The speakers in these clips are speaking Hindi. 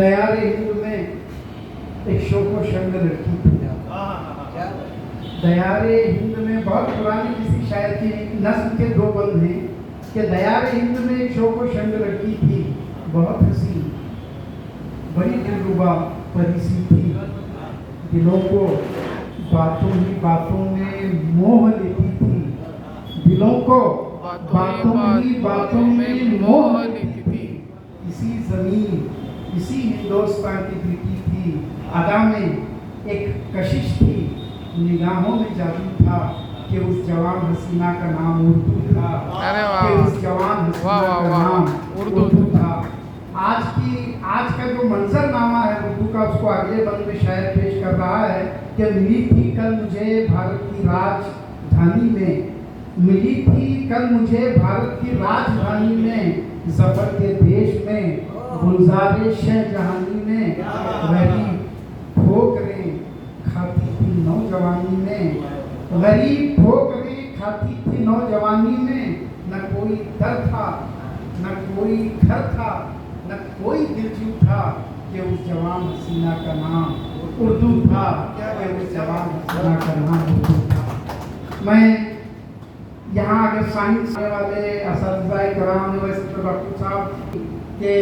दयारे हिंद में एक शोको शंग लड़की थी। दयारे हिंद में बहुत पुरानी किसी शायर की नस्ल के दो बंद हैं कि दयारे हिंद में एक शोको शंग लड़की थी, बहुत हंसी, बड़ी दिलरुबा परिसी थी, दिलों को बातों ही बातों में मोह लेती थी, दिलों को बातों ही बातों में मोह लेती थी। इसी जमीन इसी हिंदुस्तान की बेटी थी, अदा में एक कशिश थी, निगाहों में जादू था कि उस जवान हसीना का नाम उर्दू था, कि उस जवान हसीना का नाम उर्दू था। आज का जो मंजरनामा है उर्दू का, उसको अगले बंद में शायर पेश कर रहा है कि मिली थी कल मुझे भारत की राजधानी में, मिली थी कल मुझे भारत की राजधानी में, जफर के देश में, गुलजारे शहजहानी में, गरीब ठोकरें खाती थी नौजवानी में, गरीब ठोकरें खाती थी नौजवानी में, न कोई दर था न कोई घर था न कोई दिलजू था कि उस जवान हसीना का नाम उर्दू था, कि उस जवान हसीना का नाम उर्दू था। मैं यहाँ अगर साइंस वाले असतज़ा कराम यूनिवर्सिटी डॉक्टर साहब के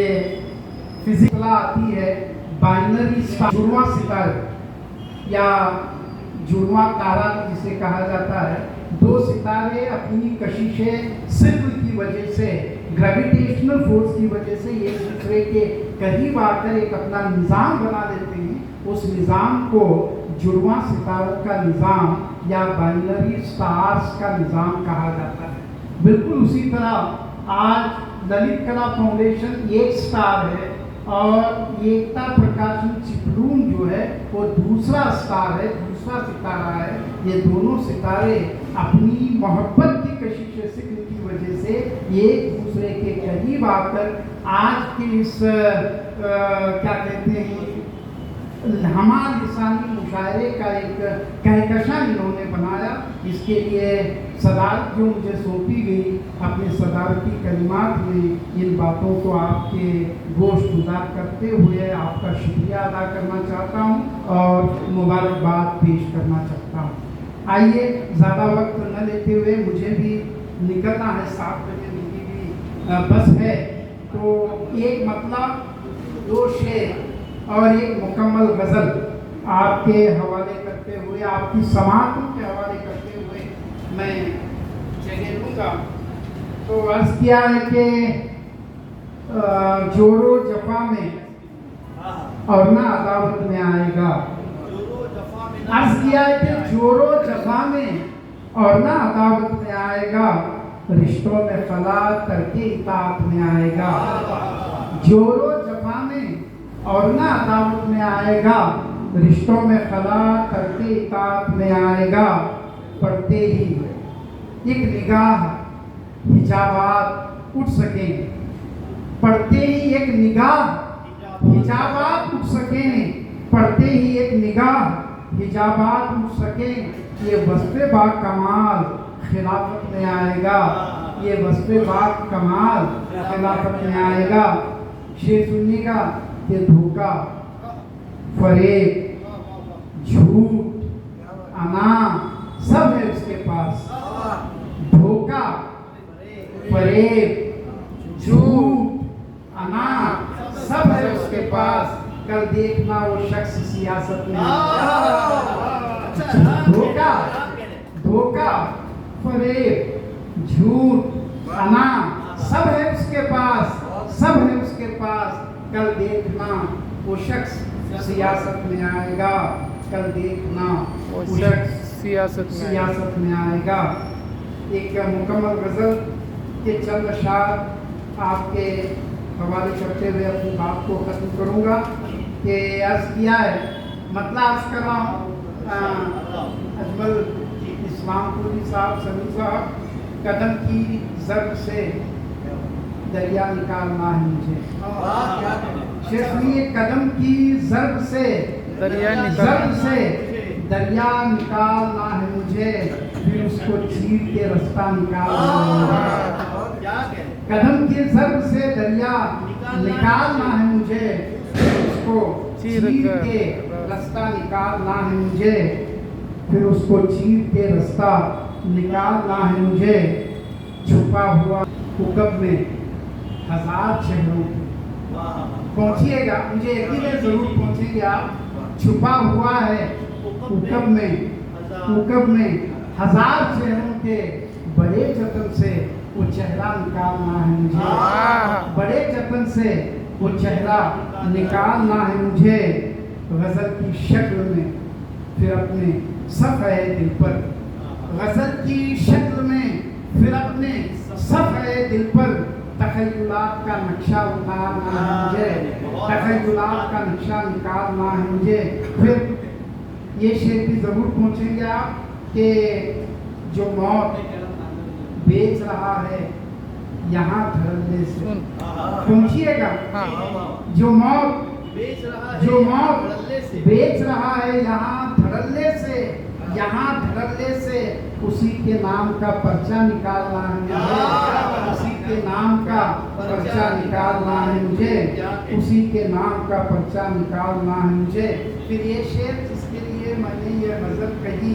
फिजिक्स आती है, बाइनरी स्टार, जुड़वा सितारे या जुड़वा तारा जिसे कहा जाता है, दो सितारे अपनी कशिशें सिर्फ की वजह से, ग्रेविटेशनल फोर्स की वजह से एक दूसरे के करीब आकर एक अपना निज़ाम बना लेते हैं। उस निज़ाम को जुड़वा सितारों का निज़ाम या बाइनरी स्टार्स का निज़ाम कहा जाता है। बिल्कुल उसी तरह आज ललित कला फाउंडेशन एक स्टार है और एकता प्रकाशन चिपलून जो है वो दूसरा स्टार है, दूसरा सितारा है। ये दोनों सितारे अपनी मोहब्बत की कशिश से की वजह से एक दूसरे के करीब आकर आज के इस क्या कहते हैं हमारे लिसानी मुशायरे का एक कहकशां इन्होंने बनाया। इसके लिए सदारत जो मुझे सौंपी गई, अपने सदारती कलिमात में इन बातों को आपके गोश्त गुजार करते हुए आपका शुक्रिया अदा करना चाहता हूँ और मुबारकबाद पेश करना चाहता हूँ। आइए ज़्यादा वक्त न लेते हुए, मुझे भी निकलना है, 7 बजे मेरी भी बस है, तो एक मतलब, 2 शेर और एक मुकम्मल गज़ल आपके हवाले करते हुए, आपकी समातों के हवाले करते हुए मैं जगह लूँगा। तो अर्ज़ किया है कि जोरो जफा में और ना अदावत में आएगा। अर्ज़ किया है कि जोरो जफा में और ना अदावत में आएगा, रिश्तों में खला तरके इताअत में आएगा। जोरो जफा में और ना अदावत में आएगा, रिश्तों में खला करके इताअत में आएगा। पढ़ते ही एक निगाह हिजाबात उठ सकें, पढ़ते ही एक निगाह हिजाबात उठ सकें, पढ़ते ही एक निगाह हिजाबात उठ सकें। ये वस्फ़े बा कमाल खिलाफत में आएगा, ये वस्फ़े बा कमाल खिलाफत में आएगा। शेर सुनिएगा कि धोखा, फरेब, झूठ, अना सब है उसके पास। धोखा, फरेब, झूठ, अना सब है उसके पास। कल देखना वो शख्स सियासत में। धोखा, फरेब, झूठ, अना सब है उसके पास, सब है उसके पास। कल देखना वो शख्स सियासत में आएगा, कल देखना वो शख्स सियासत में आएगा। एक मुकम्मल गज़ल के चंद अशार आपके हवाले करते हुए अपनी बात को ख़त्म करूँगा कि अर्ज़ किया है, मतलब अर्ज़ कर रहा हूँ, अजमल इस्लामपुरी साहब, समी साहब, कदम की ज़र्ब से दरिया निकालना है मुझे। शेखनी कदम की ज़र्ब से दरिया निकालना है मुझे, फिर उसको चीर के रास्ता निकालना है। कदम की ज़र्ब से दरिया निकालना है मुझे, को चीर के रास्ता निकालना है मुझे, फिर उसको चीर के रास्ता निकालना है मुझे। छुपा हुआ हुक्म में हजार चेहरों की, पहुंचिएगा, मुझे यकीन है जरूर पहुंचेंगे आप। छुपा हुआ है हुक्म में हजार चेहरों के, बड़े जतन से वो चेहरा निकालना है मुझे, बड़े जतन से वो चेहरा निकालना है मुझे। गजल की शक्ल में फिर अपने सफ़े दिल पर, गजल की शक्ल में फिर अपने सफ़े दिल पर तख़य्युलात का नक्शा उतारना है मुझे, तख़य्युलात का नक्शा निकालना है मुझे। फिर ये शेर भी ज़रूर पहुँचेंगे आप कि जो मौत बेच रहा है यहाँ धड़ल्ले से, पहुँचिएगा। जो मौत बेच रहा है यहाँ धड़ल्ले से, यहाँ धड़ल्ले से, उसी के नाम का पर्चा निकालना है मुझे, उसी के नाम का पर्चा निकालना है मुझे, उसी के नाम का पर्चा निकालना है मुझे। फिर ये शेर जिसके लिए मैंने ये गजल कही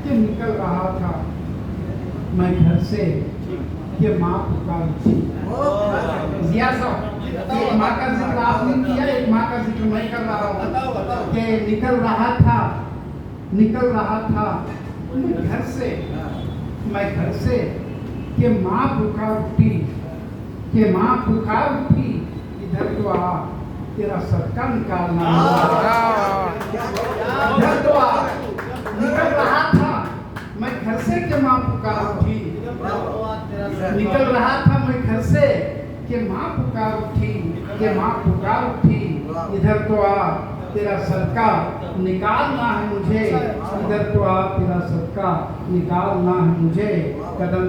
कि निकल रहा था मैं घर से कि माँ पुकारती। जिया साहब, एक माँ का जिक्र आपने किया, एक माँ का जिक्र मैं कर रहा हूँ कि निकल रहा था मैं घर से कि माँ पुकार उठी, इधर तो आ तेरा सदका निकालना। इधर तो आ, निकल रहा था मैं घर से कि माँ पुकार उठी, निकल रहा था मैं घर से कि माँ पुकार उठी, इधर तो आ तेरा सदका निकालना है मुझे, इधर तो आ तेरा सदका निकालना है मुझे। कदम